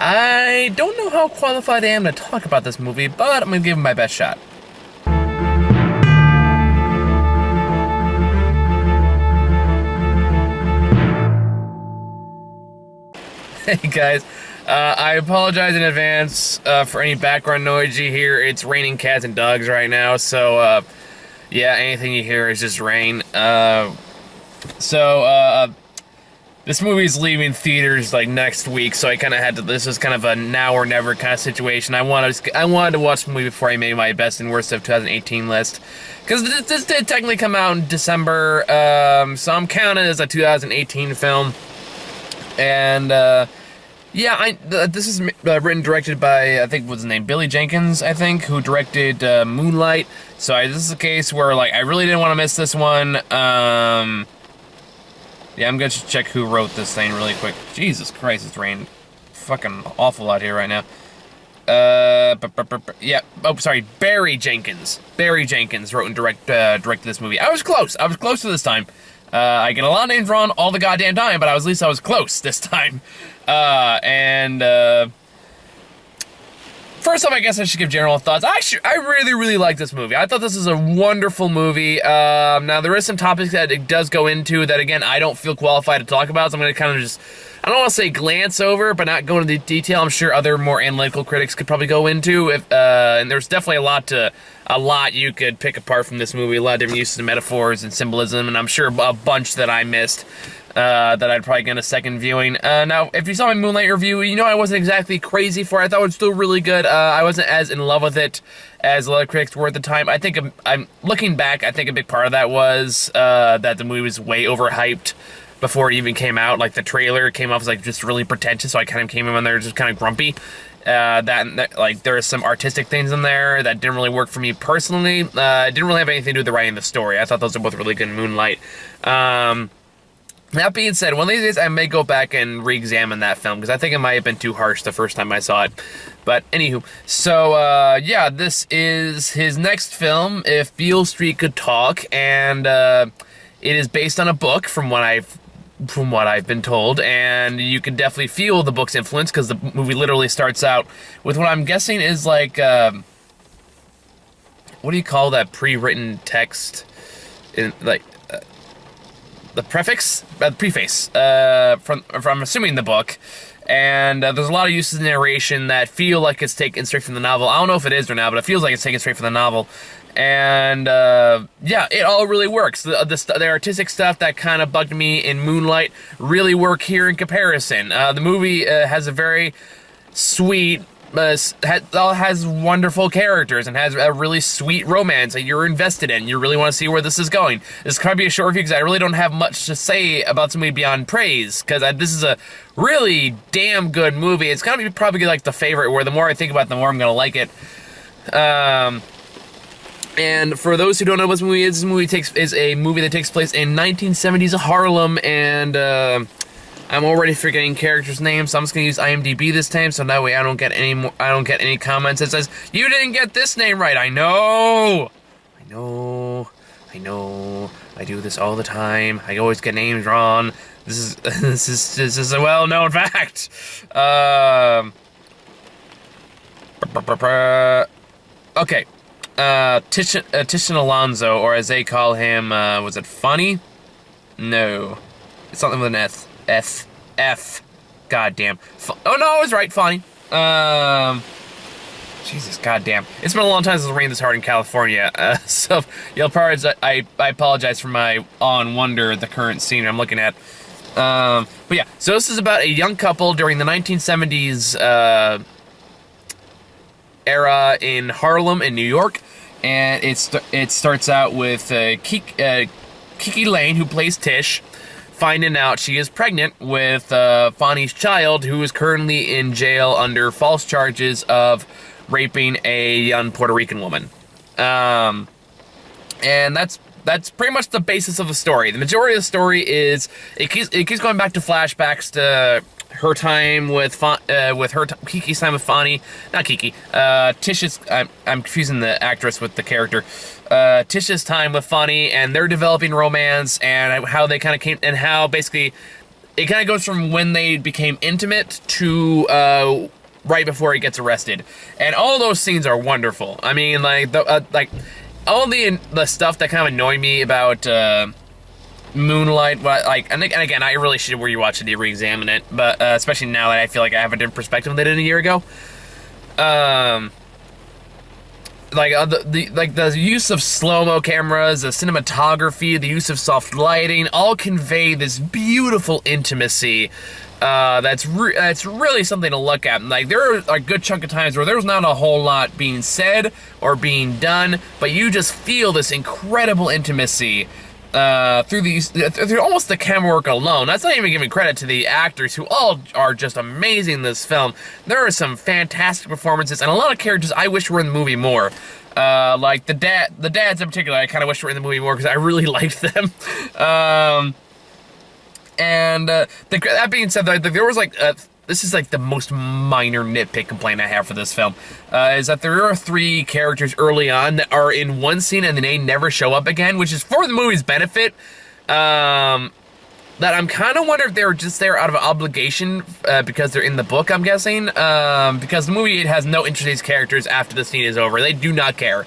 I don't know how qualified I am to talk about this movie, but I'm going to give it my best shot. Hey guys, I apologize in advance for any background noise you hear. It's raining cats and dogs right now, so yeah, anything you hear is just rain. This movie's leaving theaters like next week, so I kind of had to. This is kind of a now or never kind of situation. I wanted to watch the movie before I made my best and worst of 2018 list, because this did technically come out in December, so I'm counting it as a 2018 film. And yeah, this is written and directed by, I think, what's his name, Billy Jenkins, I think, who directed Moonlight. So this is a case where, like, I really didn't want to miss this one. Yeah, I'm going to check who wrote this thing really quick. Jesus Christ, it's raining fucking awful out here right now. Yeah, oh, sorry, Barry Jenkins. Barry Jenkins wrote and directed this movie. I was close to this time. I get a lot of names wrong all the goddamn time, but at least I was close this time. First off, I guess I should give general thoughts. I really like this movie. I thought this is a wonderful movie. Now, there is some topics that it does go into that, again, I don't feel qualified to talk about, so I'm going to kind of just, I don't want to say glance over, but not go into the detail. I'm sure other more analytical critics could probably go into. And there's definitely a lot you could pick apart from this movie. A lot of different uses of metaphors and symbolism, and I'm sure a bunch that I missed. That I'd probably get a second viewing. Now, if you saw my Moonlight review, you know I wasn't exactly crazy for it. I thought it was still really good. I wasn't as in love with it as a lot of critics were at the time. I think, I'm looking back, I think a big part of that was that the movie was way overhyped before it even came out. Like, the trailer came off as, like, just really pretentious, so I kind of came in there just kind of grumpy. Like, there are some artistic things in there that didn't really work for me personally. It didn't really have anything to do with the writing of the story. I thought those were both really good in Moonlight. That being said, one of these days I may go back and re-examine that film, because I think it might have been too harsh the first time I saw it. But, anywho, so, yeah, this is his next film, If Beale Street Could Talk, and, it is based on a book, from what I've been told, and you can definitely feel the book's influence, because the movie literally starts out with what I'm guessing is, like, what do you call that pre-written text? The preface, from I'm assuming the book, and there's a lot of uses in narration that feel like it's taken straight from the novel. I don't know if it is or not, but it feels like it's taken straight from the novel, and yeah, it all really works. The artistic stuff that kind of bugged me in Moonlight really work here in comparison. The movie has a very sweet, has wonderful characters and has a really sweet romance that you're invested in. You really want to see where this is going. This could be a short review because I really don't have much to say about this movie beyond praise, because this is a really damn good movie. It's gonna be probably like the favorite, where the more I think about it, the more I'm gonna like it. And for those who don't know what this movie is, is a movie that takes place in 1970s Harlem, and I'm already forgetting characters' names, so I'm just gonna use IMDb this time, so that way I don't get any comments that says, "You didn't get this name right." I know. I do this all the time. I always get names wrong. This is a well-known fact. Okay. Titian Alonso, or as they call him, was it Funny? No, it's something with an F. Goddamn. Oh no, I was right, Funny. Jesus, goddamn. It's been a long time since it rained this hard in California, so you'll probably, I apologize for my awe and wonder at the current scene I'm looking at. But yeah, so this is about a young couple during the 1970s era in Harlem in New York, and it starts out with Kiki Lane, who plays Tish, finding out she is pregnant with Fonny's child, who is currently in jail under false charges of raping a young Puerto Rican woman. And that's pretty much the basis of the story. The majority of the story is it keeps going back to flashbacks to her time with Kiki's time with Fonny, not Kiki. Tish's. I'm confusing the actress with the character. Tish's time with Fonny, and their developing romance, and how they kind of came, and how basically it kind of goes from when they became intimate to right before he gets arrested, and all those scenes are wonderful. I mean, like all the stuff that kind of annoyed me about Moonlight, like, and again, I really should rewatch it to re-examine it, but especially now that I feel like I have a different perspective than I did a year ago. Like the use of slow-mo cameras, the cinematography, the use of soft lighting, all convey this beautiful intimacy. That's really something to look at. Like, there are a good chunk of times where there's not a whole lot being said or being done, but you just feel this incredible intimacy through almost the camera work alone. That's not even giving credit to the actors, who all are just amazing in this film. There are some fantastic performances and a lot of characters I wish were in the movie more. Like the dads in particular, I kind of wish were in the movie more because I really liked them. That being said, there was like this is like the most minor nitpick complaint I have for this film, is that there are 3 characters early on that are in one scene and then they never show up again, which is for the movie's benefit. That I'm kind of wondering if they were just there out of obligation because they're in the book, I'm guessing. Because the movie, it has no interest in these characters after the scene is over. They do not care.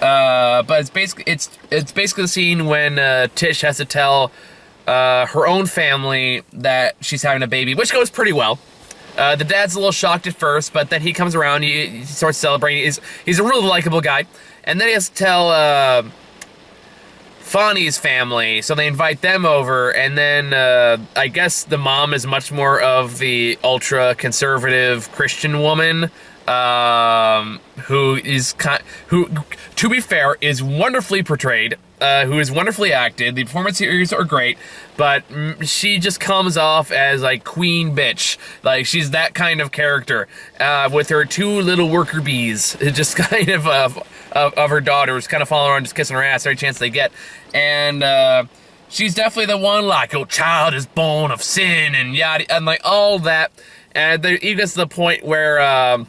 But it's basically the scene when Tish has to tell her own family that she's having a baby, which goes pretty well. The dad's a little shocked at first, but then he comes around, he starts celebrating. He's a really likable guy. And then he has to tell Fonny's family, so they invite them over, and then I guess the mom is much more of the ultra-conservative Christian woman, who, to be fair, is wonderfully portrayed, who is wonderfully acted. The performances are great, but she just comes off as, like, queen bitch. Like, she's that kind of character, with her 2 little worker bees, just kind of her daughters, kind of following around, just kissing her ass every chance they get. And she's definitely the one, like, your child is born of sin, and yada, and like all that. And there, even gets to the point where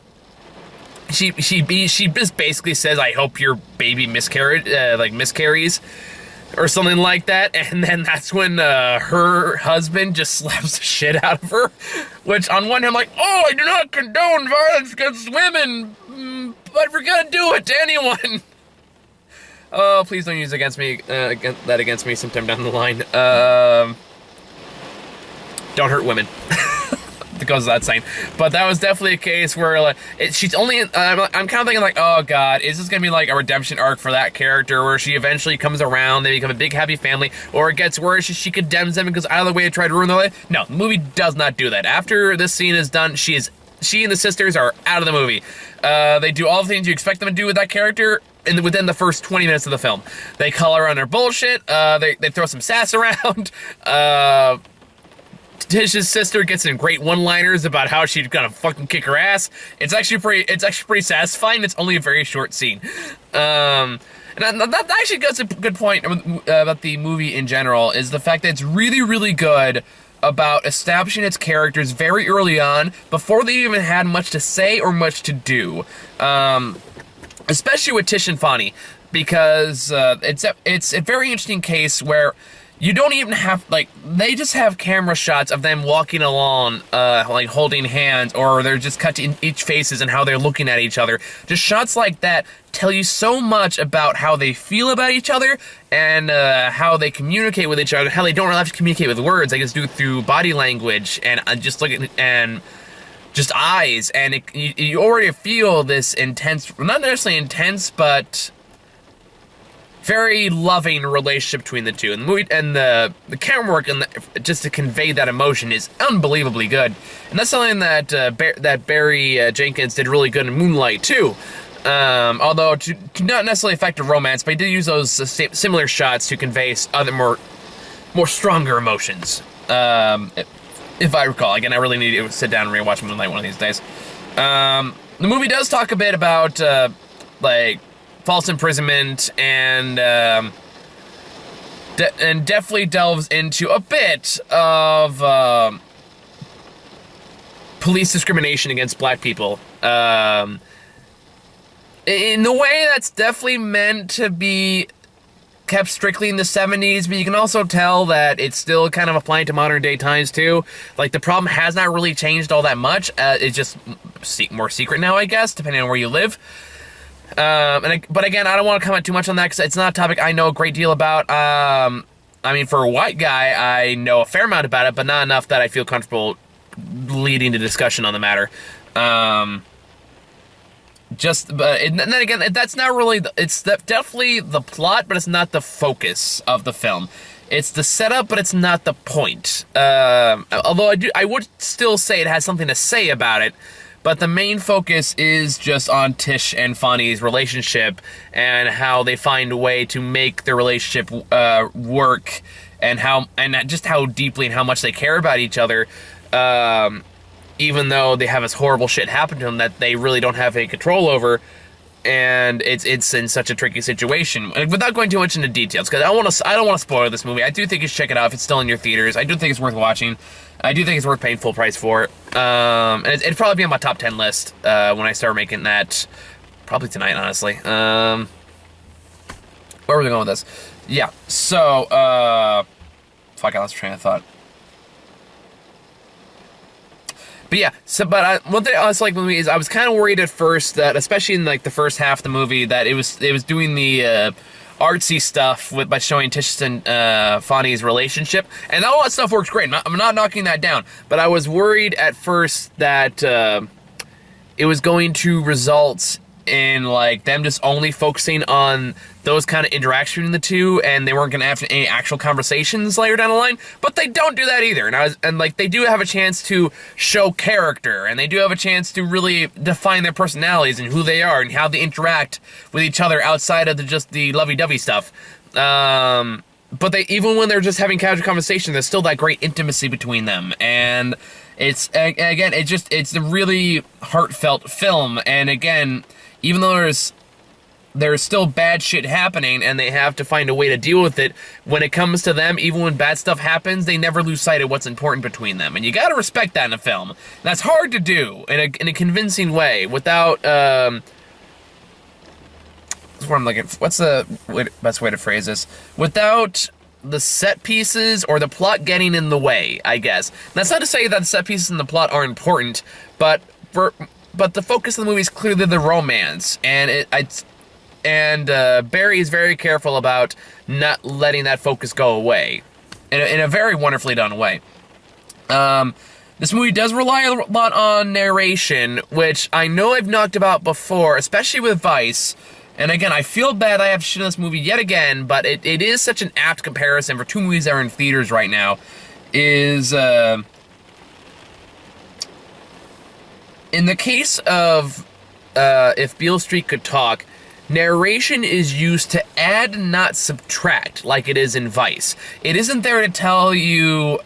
she just basically says, "I hope your baby miscarries," or something like that. And then that's when her husband just slaps the shit out of her. Which, on one hand, I'm like, oh, I do not condone violence against women, but we're gonna do it to anyone. Oh, please don't use that against me sometime down the line. Don't hurt women. That goes without saying. But that was definitely a case where, like, she's only. I'm kind of thinking, like, oh god, is this gonna be like a redemption arc for that character, where she eventually comes around, they become a big happy family, or it gets worse, she condemns them and goes out of the way to try to ruin their life? No, the movie does not do that. After this scene is done, she and the sisters are out of the movie. They do all the things you expect them to do with that character within the first 20 minutes of the film. They color on their bullshit. They throw some sass around. Tish's sister gets in great one-liners about how she's gonna fucking kick her ass. It's actually pretty satisfying. It's only a very short scene. And that actually gets a good point about the movie in general, is the fact that it's really, really good about establishing its characters very early on, before they even had much to say or much to do. Especially with Tish and Fonny, because it's a very interesting case where you don't even have, like, they just have camera shots of them walking along, like, holding hands, or they're just cut to each faces and how they're looking at each other. Just shots like that tell you so much about how they feel about each other, and how they communicate with each other, how they don't really have to communicate with words. They just do it through body language, and just looking, and just eyes, and you already feel this intense, not necessarily intense, but very loving relationship between the two. And the movie and the camera work and just to convey that emotion is unbelievably good. And that's something that Barry Jenkins did really good in Moonlight too. Although to not necessarily affect a romance, but he did use those similar shots to convey other more stronger emotions. If I recall. Again, I really need to sit down and rewatch Moonlight one of these days. The movie does talk a bit about like false imprisonment, and definitely delves into a bit of police discrimination against black people. In the way that's definitely meant to be kept strictly in the 70s, but you can also tell that it's still kind of applying to modern day times too. Like, the problem has not really changed all that much. It's just more secret now, I guess, depending on where you live. But again, I don't want to comment too much on that because it's not a topic I know a great deal about. I mean, for a white guy, I know a fair amount about it, but not enough that I feel comfortable leading to discussion on the matter. And then again, that's not really, it's definitely the plot, but it's not the focus of the film. It's the setup, but it's not the point. Although I would still say it has something to say about it, but the main focus is just on Tish and Fonny's relationship and how they find a way to make their relationship work, and just how deeply and how much they care about each other, even though they have this horrible shit happen to them that they really don't have any control over, and it's in such a tricky situation. Without going too much into details, because I don't want to spoil this movie. I do think you should check it out if it's still in your theaters. I do think it's worth watching. I do think it's worth paying full price for. And it'd probably be on my top 10 list when I start making that, probably tonight, honestly. Where were we going with this? Yeah, so, fuck, I lost train of thought. But yeah, one thing I was like with the movie is I was kind of worried at first that, especially in like the first half of the movie, that it was doing the artsy stuff by showing Tish and Fonny's relationship, and all that stuff works great. I'm not knocking that down, but I was worried at first that it was going to result in like them just only focusing on those kind of interactions between the two, and they weren't going to have any actual conversations later down the line. But they don't do that either, and they do have a chance to show character, and they do have a chance to really define their personalities and who they are and how they interact with each other outside of just the lovey-dovey stuff. But even when they're just having casual conversation, there's still that great intimacy between them, and it's a really heartfelt film. And again, even though there's still bad shit happening and they have to find a way to deal with it, when it comes to them, even when bad stuff happens, they never lose sight of what's important between them. And you gotta respect that in a film. And that's hard to do in a convincing way without, that's what I'm looking for. What's the best way to phrase this? Without the set pieces or the plot getting in the way, I guess. And that's not to say that the set pieces and the plot are important, but the focus of the movie is clearly the romance, and Barry is very careful about not letting that focus go away, in a very wonderfully done way. This movie does rely a lot on narration, which I know I've knocked about before, especially with Vice. And again, I feel bad I have to shit on this movie yet again, but it is such an apt comparison for two movies that are in theaters right now. In the case of If Beale Street Could Talk, narration is used to add, not subtract, like it is in Vice. It isn't there to tell you,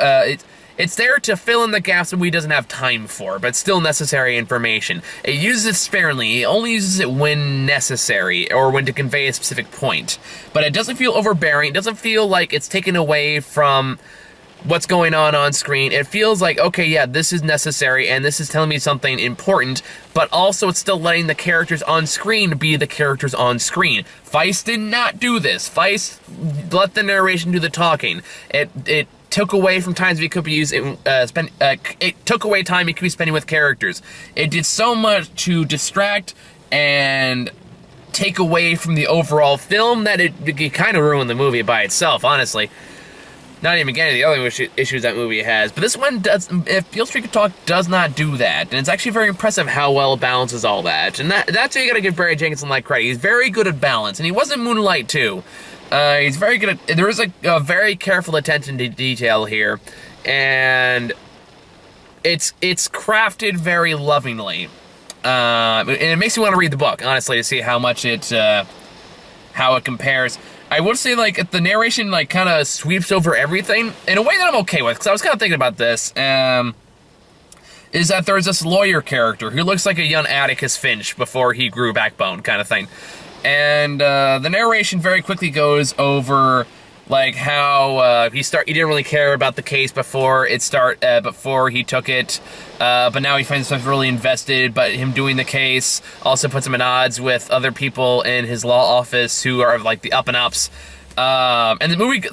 it's there to fill in the gaps the movie doesn't have time for, but still necessary information. It uses it sparingly. It only uses it when necessary, or when to convey a specific point. But it doesn't feel overbearing. It doesn't feel like it's taken away from what's going on screen. It feels like, okay, yeah, this is necessary, and this is telling me something important, but also it's still letting the characters on screen be the characters on screen. Vice did not do this. Vice let the narration do the talking. It took away from times we could be using, it took away time it could be spending with characters. It did so much to distract and take away from the overall film that it kind of ruined the movie by itself, honestly. Not even getting the other issues that movie has. But this one does, if Beale Street Could Talk, does not do that. And it's actually very impressive how well it balances all that. And that's why you gotta give Barry Jenkins like credit. He's very good at balance. And he was in Moonlight, too. He's very good at, there is a very careful attention to detail here. And it's crafted very lovingly. And it makes me want to read the book, honestly, to see how much how it compares. I would say, like, the narration, like, kind of sweeps over everything in a way that I'm okay with, because I was kind of thinking about this, is that there's this lawyer character who looks like a young Atticus Finch before he grew backbone, kind of thing. And the narration very quickly goes over, like, how he didn't really care about the case before he took it, but now he finds himself really invested. But him doing the case also puts him at odds with other people in his law office who are like the up and ups. And the movie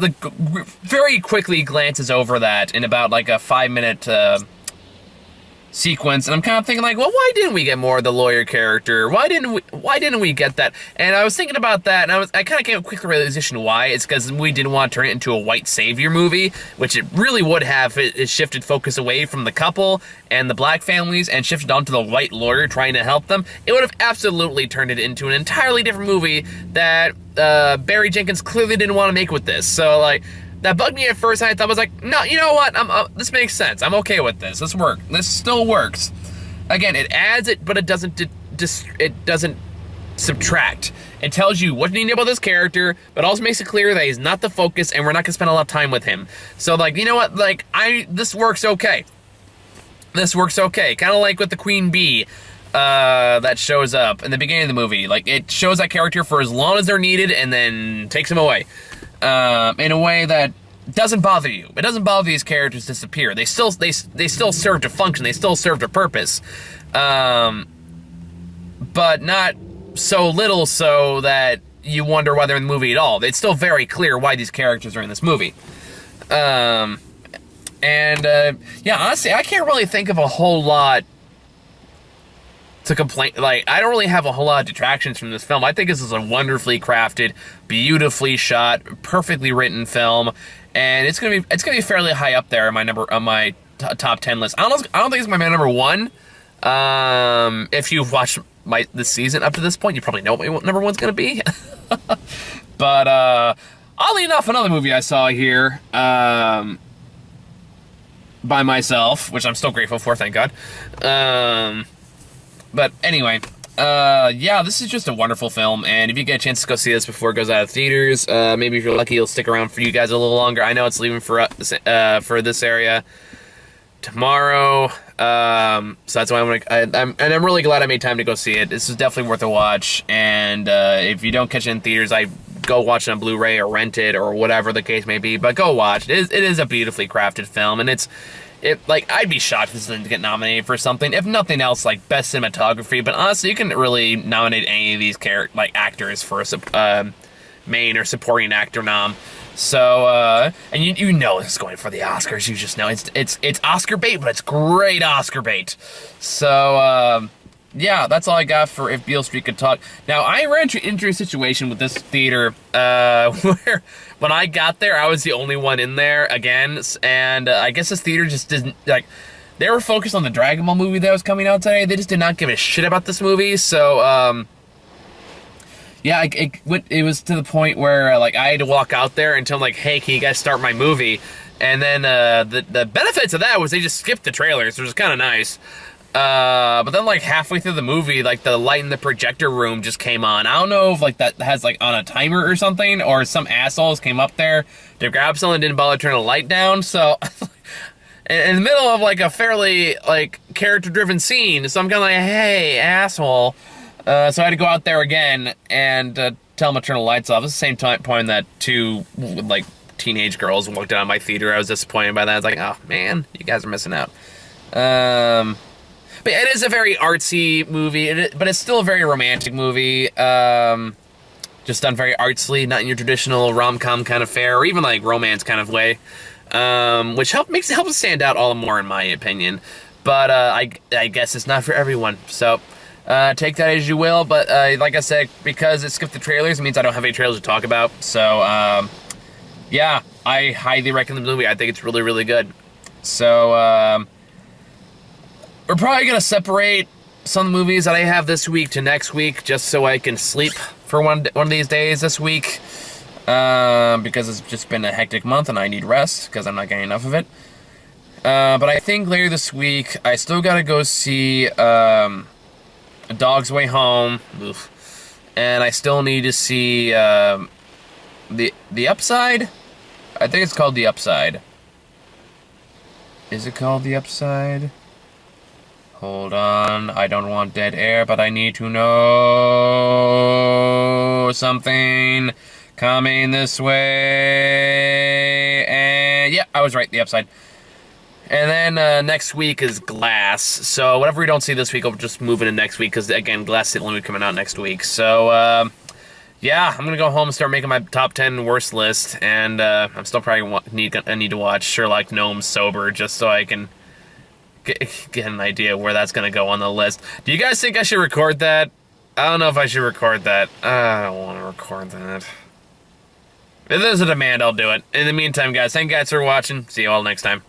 very quickly glances over that in about like a 5-minute sequence, and I'm kind of thinking like, well, why didn't we get more of the lawyer character? Why didn't we get that? And I was thinking about that, and I kind of came to a quick realization why. It's because we didn't want to turn it into a white savior movie, which it really would have. It shifted focus away from the couple and the black families and shifted onto the white lawyer trying to help them. It would have absolutely turned it into an entirely different movie that Barry Jenkins clearly didn't want to make with this. So like, that bugged me at first, and I thought, I was like, no, you know what? This makes sense. I'm okay with this. This works. This still works. Again, it adds it, but it doesn't subtract. It tells you what you need about this character, but also makes it clear that he's not the focus, and we're not gonna spend a lot of time with him. So, like, you know what? Like, this works okay. This works okay. Kind of like with the Queen Bee that shows up in the beginning of the movie. Like, it shows that character for as long as they're needed, and then takes him away. In a way that doesn't bother you. It doesn't bother these characters disappear. They still serve a function. They still serve a purpose. But not so little so that you wonder why they're in the movie at all. It's still very clear why these characters are in this movie. Yeah, honestly, I can't really think of a whole lot to complain. Like, I don't really have a whole lot of detractions from this film. I think this is a wonderfully crafted, beautifully shot, perfectly written film, and it's gonna be fairly high up there on my top 10 list. I don't think it's my number one. If you've watched this season up to this point, you probably know what my number one's gonna be. But oddly enough, another movie I saw here by myself, which I'm still grateful for, thank God. But anyway, yeah, this is just a wonderful film, and if you get a chance to go see this before it goes out of theaters, maybe if you're lucky, it'll stick around for you guys a little longer. I know it's leaving for this area tomorrow, so that's why I'm really glad I made time to go see it. This is definitely worth a watch, and if you don't catch it in theaters, I go watch it on Blu-ray or rent it or whatever the case may be, but go watch it. It is a beautifully crafted film, and like, I'd be shocked if this didn't get nominated for something. If nothing else, like, best cinematography. But honestly, you can really nominate any of these actors for a main or supporting actor nom. So, and you know it's going for the Oscars. You just know it's Oscar bait, but it's great Oscar bait. So, yeah, that's all I got for If Beale Street Could Talk. Now, I ran into a situation with this theater where when I got there, I was the only one in there again, and I guess this theater just didn't, like, they were focused on the Dragon Ball movie that was coming out today. They just did not give a shit about this movie, so, yeah, it was to the point where, like, I had to walk out there and tell them, like, hey, can you guys start my movie? And then, the benefits of that was they just skipped the trailers, which was kind of nice. But then, like, halfway through the movie, like, the light in the projector room just came on. I don't know if, like, that has, like, on a timer or something, or some assholes came up there to grab something and didn't bother to turn the light down, so in the middle of, like, a fairly, like, character-driven scene, so I'm kind of like, hey, asshole. So I had to go out there again and tell them to turn the lights off. At the same point that two, like, teenage girls walked out of my theater. I was disappointed by that. I was like, oh, man, you guys are missing out. But it is a very artsy movie, but it's still a very romantic movie. Just done very artsily, not in your traditional rom-com kind of fare, or even like romance kind of way, which helps it stand out all the more, in my opinion. But I guess it's not for everyone, so take that as you will. But like I said, because it skipped the trailers, it means I don't have any trailers to talk about. So yeah, I highly recommend the movie. I think it's really, really good. So we're probably going to separate some movies that I have this week to next week, just so I can sleep for one of these days this week, because it's just been a hectic month and I need rest because I'm not getting enough of it. But I think later this week, I still got to go see A Dog's Way Home, and I still need to see The Upside? I think it's called The Upside. Is it called The Upside? Hold on, I don't want dead air, but I need to know something coming this way. And yeah, I was right, The Upside. And then next week is Glass. So whatever we don't see this week, I'll just move into next week, because again, Glass is the only one coming out next week. So yeah, I'm gonna go home and start making my top 10 worst list, and I'm still probably need to watch Sherlock Gnomes sober just so I can get an idea where that's gonna go on the list. Do you guys think I should record that? I don't know if I should record that. I don't want to record that. If there's a demand, I'll do it. In the meantime, guys, thank you guys for watching. See you all next time.